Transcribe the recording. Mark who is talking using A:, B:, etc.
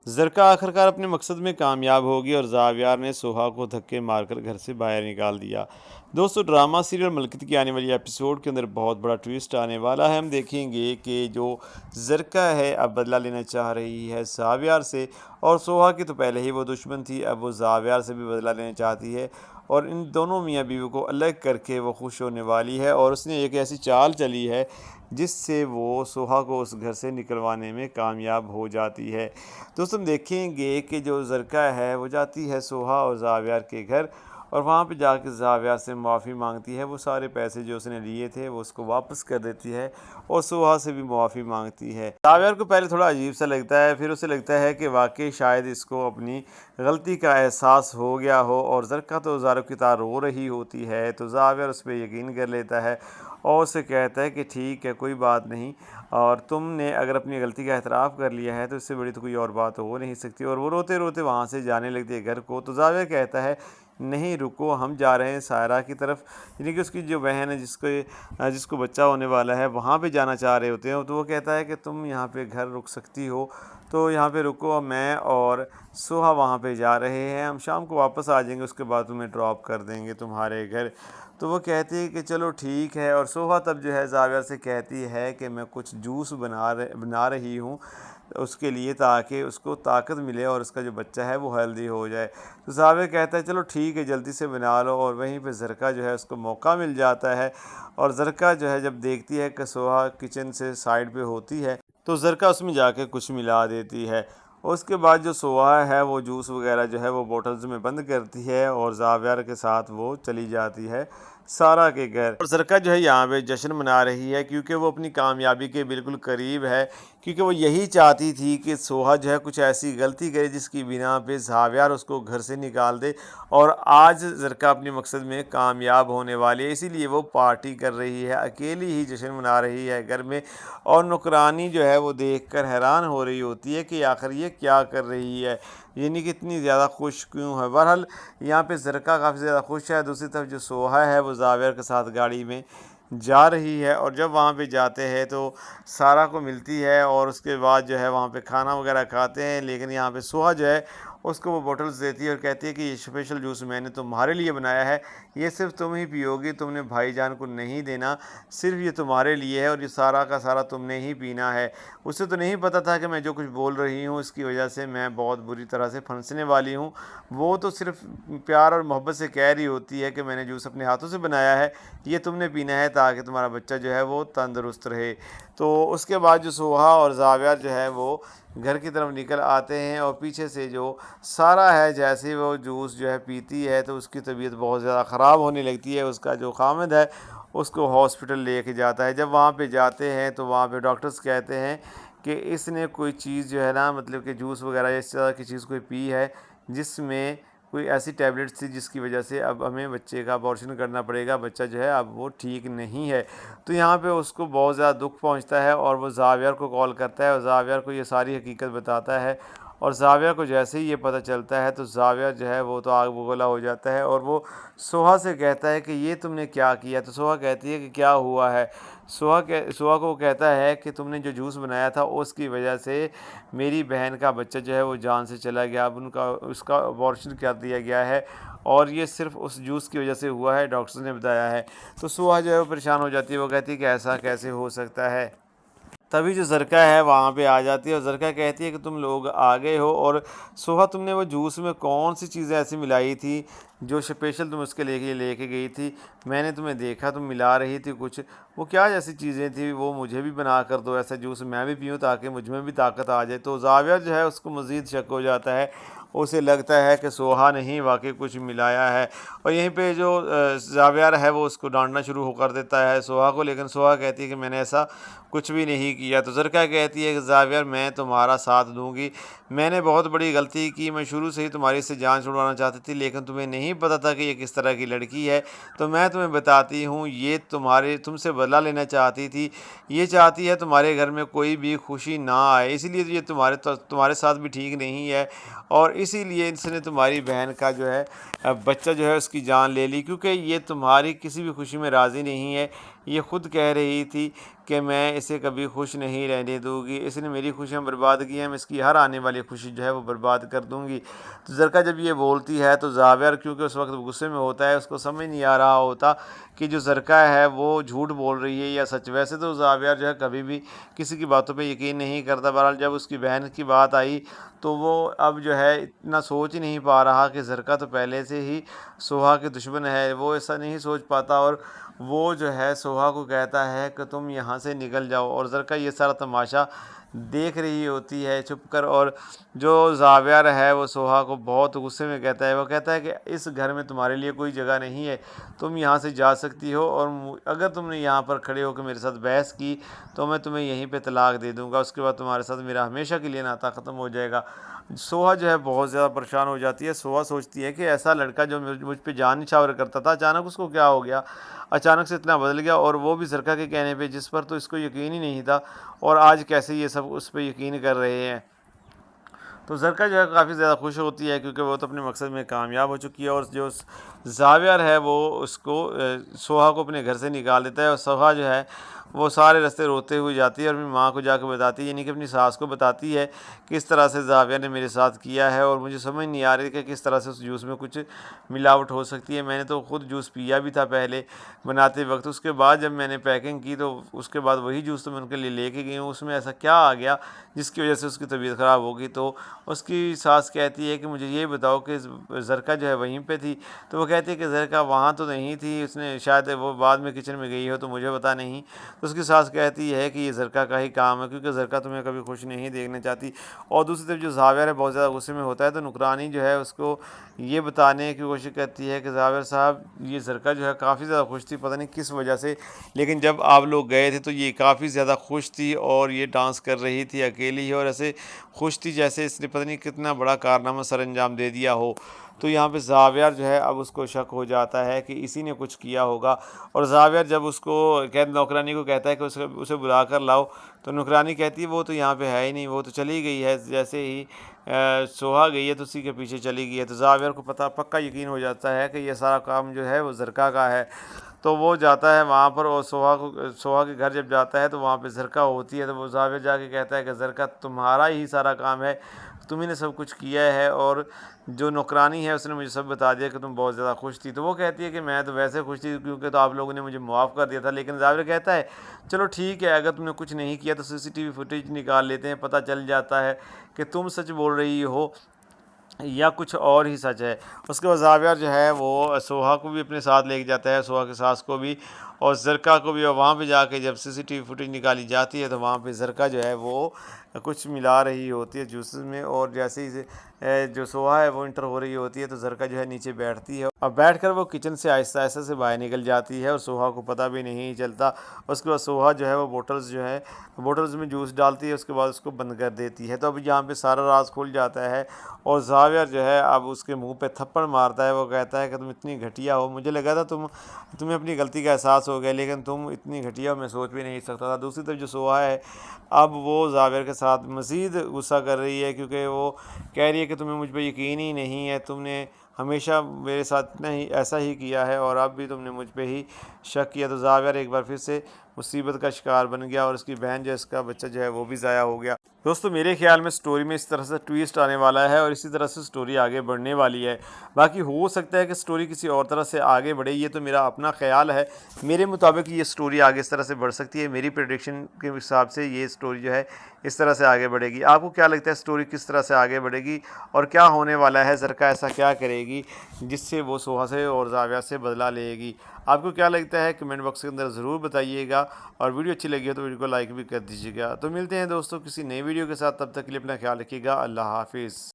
A: ज़रका आखिरकार अपने मकसद में कामयाब होगी और ज़ावियार ने सोहा को धक्के मारकर घर से बाहर निकाल दिया। दोस्तों, ड्रामा सीरियल मलकित की आने वाली एपिसोड के अंदर बहुत बड़ा ट्विस्ट आने वाला है। हम देखेंगे कि जो ज़रका है अब बदला लेना चाह रही है ज़ावियार से, और सोहा की तो पहले ही वो दुश्मन थी, अब वो ज़ावियार से भी बदला लेना चाहती है और इन दोनों मियाँ बीवी को अलग करके वो खुश होने वाली है। और उसने एक ऐसी चाल चली है जिससे वो सोहा को उस घर से निकलवाने में कामयाब हो जाती है। दोस्तों, हम देखेंगे कि जो ज़रका है वो जाती है सोहा और ज़ावियार के घर, और वहाँ पे जाके ज़ावियार से माफ़ी मांगती है। वो सारे पैसे जो उसने लिए थे वो उसको वापस कर देती है और सोहा से भी माफ़ी मांगती है। ज़ावियार को पहले थोड़ा अजीब सा लगता है, फिर उसे लगता है कि वाकई शायद इसको अपनी गलती का एहसास हो गया हो, और ज़रका तो ज़ारों की तरह रो रही होती है, तो ज़ावियार उस पर यकीन कर लेता है और उसे कहता है कि ठीक है, कोई बात नहीं, और तुमने अगर अपनी गलती का एतराफ़ कर लिया है तो इससे बड़ी तो कोई और बात हो नहीं सकती। और वो रोते रोते वहाँ से जाने लगती है घर को। तो ज़ाविया कहता है, नहीं रुको, हम जा रहे हैं सायरा की तरफ, यानी कि उसकी जो बहन है जिसको बच्चा होने वाला है, वहाँ पे जाना चाह रहे होते हैं। तो वो कहता है कि तुम यहाँ पे घर रुक सकती हो, तो यहाँ पे रुको, मैं और सोहा वहाँ पे जा रहे हैं, हम शाम को वापस आ जाएंगे, उसके बाद तुम्हें ड्रॉप कर देंगे तुम्हारे घर। तो वो कहती है कि चलो ठीक है, और सोहा तब जो है ज़ाविया से कहती है कि मैं कुछ जूस बना रही हूँ उसके लिए, ताकि उसको ताकत मिले और उसका जो बच्चा है वो हेल्दी हो जाए। तो ज़ाविया कहता है चलो ठीक है, जल्दी से बना लो। और वहीं पे ज़रका जो है उसको मौका मिल जाता है, और ज़रका जो है जब देखती है कि सोहा किचन से साइड पे होती है, तो ज़रका उसमें जाके कुछ मिला देती है। उसके बाद जो सोहा है वो जूस वगैरह जो है वो बोतल्स में बंद करती है और ज़ावियार के साथ वो चली जाती है सारा के घर। और ज़रका जो है यहाँ पे जश्न मना रही है, क्योंकि वो अपनी कामयाबी के बिल्कुल करीब है, क्योंकि वो यही चाहती थी कि सोहा जो है कुछ ऐसी गलती करे जिसकी बिना पे ज़ावियार उसको घर से निकाल दे, और आज ज़रका अपने मकसद में कामयाब होने वाली है। इसीलिए वो पार्टी कर रही है, अकेली ही जश्न मना रही है घर में, और नौकरानी जो है वो देखकर हैरान हो रही होती है कि आखिर ये क्या कर रही है, यानी कि इतनी ज़्यादा खुश क्यों है। बहरहाल यहाँ पे ज़रका काफ़ी ज़्यादा खुश है। दूसरी तरफ जो सोहा है वो ज़ावियर के साथ गाड़ी में जा रही है, और जब वहाँ पे जाते हैं तो सारा को मिलती है, और उसके बाद जो है वहाँ पे खाना वगैरह खाते हैं। लेकिन यहाँ पे सोहा जो है उसको वो बोतल्स देती है और कहती है कि ये स्पेशल जूस मैंने तुम्हारे लिए बनाया है, ये सिर्फ तुम ही पियोगी, तुमने भाईजान को नहीं देना, सिर्फ ये तुम्हारे लिए है, और ये सारा का सारा तुमने ही पीना है। उसे तो नहीं पता था कि मैं जो कुछ बोल रही हूँ इसकी वजह से मैं बहुत बुरी तरह से फंसने वाली हूँ। वो तो सिर्फ प्यार और मोहब्बत से कह रही होती है कि मैंने जूस अपने हाथों से बनाया है, ये तुमने पीना है ताकि तुम्हारा बच्चा जो है वो तंदुरुस्त रहे। तो उसके बाद जो सोहा और ज़ाविया जो है वो घर की तरफ निकल आते हैं, और पीछे से जो सारा है जैसे ही वो जूस जो है पीती है तो उसकी तबीयत बहुत ज़्यादा ख़राब होने लगती है। उसका जो खामिद है उसको हॉस्पिटल लेके जाता है। जब वहाँ पे जाते हैं तो वहाँ पे डॉक्टर्स कहते हैं कि इसने कोई चीज़ जो है ना, मतलब कि जूस वगैरह इस तरह की चीज़ कोई पी है जिसमें कोई ऐसी टैबलेट्स थी जिसकी वजह से अब हमें बच्चे का अबॉर्शन करना पड़ेगा, बच्चा जो है अब वो ठीक नहीं है। तो यहाँ पे उसको बहुत ज़्यादा दुख पहुँचता है, और वो ज़ावियर को कॉल करता है और ज़ावियर को ये सारी हकीकत बताता है। और ज़ाविया को जैसे ही ये पता चलता है तो ज़ाविया जो है वो तो आग बगोला हो जाता है, और वो सोहा से कहता है कि ये तुमने क्या किया। तो सोहा कहती है कि क्या हुआ है। सोहा को कहता है कि तुमने जो जूस बनाया था उसकी वजह से मेरी बहन का बच्चा जो है वो जान से चला गया, अब उसका अबॉर्शन कर दिया गया है, और ये सिर्फ उस जूस की वजह से हुआ है, डॉक्टर ने बताया है। तो सोहा जो है वो परेशान हो जाती है, वो कहती है कि ऐसा कैसे हो सकता है। तभी जो ज़रका है वहाँ पे आ जाती है, और ज़रका कहती है कि तुम लोग आ गए हो, और सोहा तुमने वो जूस में कौन सी चीज़ें ऐसी मिलाई थी जो स्पेशल तुम उसके लेके गई थी। मैंने तुम्हें देखा तुम मिला रही थी कुछ, वो क्या जैसी चीज़ें थी, वो मुझे भी बना कर दो, ऐसा जूस मैं भी पीऊँ ताकि मुझ में भी ताकत आ जाए। तो ज़ाविया जो है उसको मज़ीद शक हो जाता है, उसे लगता है कि सोहा ने ही वाकई कुछ मिलाया है। और यहीं पे जो ज़ाविया है वो उसको डांटना शुरू हो कर देता है सोहा को, लेकिन सोहा कहती है कि मैंने ऐसा कुछ भी नहीं किया। तो ज़रका कहती है कि ज़ाविया मैं तुम्हारा साथ दूंगी, मैंने बहुत बड़ी गलती की, मैं शुरू से ही तुम्हारी से जान छुड़वाना चाहती थी, लेकिन तुम्हें नहीं पता था कि ये किस तरह की लड़की है। तो मैं तुम्हें बताती हूँ, ये तुमसे बदला लेना चाहती थी, ये चाहती है तुम्हारे घर में कोई भी खुशी ना आए, इसीलिए ये तुम्हारे साथ भी ठीक नहीं है, और इसीलिए इसने तुम्हारी बहन का जो है बच्चा जो है उसकी जान ले ली, क्योंकि ये तुम्हारी किसी भी खुशी में राज़ी नहीं है। ये खुद कह रही थी कि मैं इसे कभी खुश नहीं रहने दूँगी, इसने मेरी खुशियाँ बर्बाद की हैं, मैं इसकी हर आने वाली खुशी जो है वो बर्बाद कर दूँगी। तो ज़रका जब ये बोलती है तो ज़ाविर क्योंकि उस वक़्त गुस्से में होता है, उसको समझ नहीं आ रहा होता कि जो ज़रका है वो झूठ बोल रही है या सच। वैसे तो ज़ाविर जो है कभी भी किसी की बातों पे यकीन नहीं करता। बहरहाल जब उसकी बहन की बात आई तो वो अब जो है इतना सोच ही नहीं पा रहा कि ज़रका तो पहले से ही सोहा के दुश्मन है, वो ऐसा नहीं सोच पाता और वो जो है सोहा को कहता है कि तुम यहाँ से निकल जाओ। और ज़रका ये सारा तमाशा देख रही होती है छुप कर। और जो ज़ाविर है वो सोहा को बहुत गुस्से में कहता है, वो कहता है कि इस घर में तुम्हारे लिए कोई जगह नहीं है, तुम यहाँ से जा सकती हो और अगर तुमने यहाँ पर खड़े होकर मेरे साथ बहस की तो मैं तुम्हें यहीं पे तलाक दे दूँगा, उसके बाद तुम्हारे साथ मेरा हमेशा के लिए नाता ख़त्म हो जाएगा। सोहा जो है बहुत ज़्यादा परेशान हो जाती है। सोहा सोचती है कि ऐसा लड़का जो मुझ पे जान निछावर करता था, अचानक उसको क्या हो गया? अचानक से इतना बदल गया और वो भी ज़रका के कहने पे, जिस पर तो इसको यकीन ही नहीं था, और आज कैसे ये सब उस पे यकीन कर रहे हैं। तो ज़रका जो है काफ़ी ज़्यादा खुश होती है क्योंकि वो तो अपने मकसद में कामयाब हो चुकी है। और जो ज़ाविर है वो उसको सोहा को अपने घर से निकाल देता है और सोहा जो है वो सारे रास्ते रोते हुए जाती है और अपनी माँ को जाकर बताती है, यानी कि अपनी सास को बताती है किस तरह से ज़ाविर ने मेरे साथ किया है और मुझे समझ नहीं आ रही कि किस तरह से उस जूस में कुछ मिलावट हो सकती है। मैंने तो खुद जूस पिया भी था पहले बनाते वक्त, उसके बाद जब मैंने पैकिंग की तो उसके बाद वही जूस तो मैं उनके लिए लेके गई हूँ, उसमें ऐसा क्या आ गया जिसकी वजह से उसकी तबीयत ख़राब होगी। तो उसकी सास कहती है कि मुझे ये बताओ कि ज़रका जो है वहीं पे थी? तो वो कहती है कि ज़रका वहाँ तो नहीं थी, उसने शायद वो बाद में किचन में गई हो तो मुझे पता नहीं। तो उसकी सास कहती है कि ये ज़रका का ही काम है क्योंकि ज़रका तुम्हें कभी खुश नहीं देखना चाहती। और दूसरी तरफ जो ज़ाविर है बहुत ज़्यादा गुस्से में होता है, तो नुकरानी जो है उसको ये बताने की कोशिश करती है कि ज़ाविर साहब ये ज़रका जो है काफ़ी ज़्यादा खुश थी, पता नहीं किस वजह से, लेकिन जब आप लोग गए थे तो ये काफ़ी ज़्यादा खुश थी और ये डांस कर रही थी अकेली ही और ऐसे खुश थी जैसे इसने पता नहीं कितना बड़ा कारनामा सर अंजाम दे दिया हो। तो यहाँ पे ज़ाविर जो है अब उसको शक हो जाता है कि इसी ने कुछ किया होगा। और ज़ाविर जब उसको नौकरानी को कहता है कि उसे उसे बुला कर लाओ, तो नौकरानी कहती है वो तो यहाँ पे है ही नहीं, वो तो चली गई है, जैसे ही सोहा गई है तो उसी के पीछे चली गई है। तो ज़ाविर को पता पक्का यकीन हो जाता है कि ये सारा काम जो है वो ज़रका का है। तो वो जाता है वहाँ पर और सोहा के घर जब जाता है तो वहाँ पे ज़रका होती है। तो वो ज़ाविर जाके कहता है कि ज़रका तुम्हारा ही सारा काम है, तुम्ही ने सब कुछ किया है। और जो नौकरानी है उसने मुझे सब बता दिया कि तुम बहुत ज़्यादा खुश थी। तो वो कहती है कि मैं तो वैसे खुश थी क्योंकि तो आप लोगों ने मुझे मुआफ़ कर दिया था। लेकिन ज़ाविर कहता है चलो ठीक है, अगर तुमने कुछ नहीं किया तो सीसीटीवी फुटेज निकाल लेते हैं, पता चल जाता है कि तुम सच बोल रही हो या कुछ और ही सच है। उसके बाद ज़ाविर जो है वो सोहा को भी अपने साथ लेके जाता है, सोहा की सास को भी और ज़रका को भी। और वहाँ पे जाके जब सीसीटीवी फुटेज निकाली जाती है तो वहाँ पे ज़रका जो है वो कुछ मिला रही होती है जूसेस में। और जैसे ही जो सोहा है वो इंटर हो रही होती है तो ज़रका जो है नीचे बैठती है और बैठकर वो किचन से आहिस्ता आहिस्ता से बाहर निकल जाती है और सोहा को पता भी नहीं चलता। उसके बाद सोहा जो है वो बोटल्स में जूस डालती है, उसके बाद उसको बंद कर देती है। तो अब यहाँ पे सारा राज खुल जाता है और ज़ाविर जो है अब उसके मुंह पे थप्पड़ मारता है। वो कहता है कि तुम इतनी घटिया हो, मुझे लगा था तुम्हें अपनी गलती का एहसास हो गया, लेकिन तुम इतनी घटिया हो मैं सोच भी नहीं सकता था। दूसरी तरफ जो सोहा है अब वो ज़ाविर के साथ मज़ीद गुस्सा कर रही है क्योंकि वो कह रही है कि तुम्हें मुझ पर यकीन ही नहीं है, तुमने हमेशा मेरे साथ इतना ही ऐसा ही किया है और अब भी तुमने मुझ पे ही शक किया। तो ज़ाविर एक बार फिर से मुसीबत का शिकार बन गया और उसकी बहन जो इसका बच्चा जो है वो भी ज़ाया हो गया। दोस्तों मेरे ख्याल में स्टोरी में इस तरह से ट्विस्ट आने वाला है और इसी तरह से स्टोरी आगे बढ़ने वाली है। बाकी हो सकता है कि स्टोरी किसी और तरह से आगे बढ़े, ये तो मेरा अपना ख्याल है। मेरे मुताबिक ये स्टोरी आगे इस तरह से बढ़ सकती है, मेरी प्रेडिक्शन के हिसाब से ये स्टोरी जो है इस तरह से आगे बढ़ेगी। आपको क्या लगता है स्टोरी किस तरह से आगे बढ़ेगी और क्या होने वाला है? ज़रका ऐसा क्या करेगी जिससे वो सोहा से और ज़ाविया से बदला लेगी? आपको क्या लगता है कमेंट बॉक्स के अंदर ज़रूर बताइएगा और वीडियो अच्छी लगी हो तो वीडियो को लाइक भी कर दीजिएगा। तो मिलते हैं दोस्तों किसी नई वीडियो के साथ, तब तक के लिए अपना ख्याल रखिएगा। अल्लाह हाफिज़।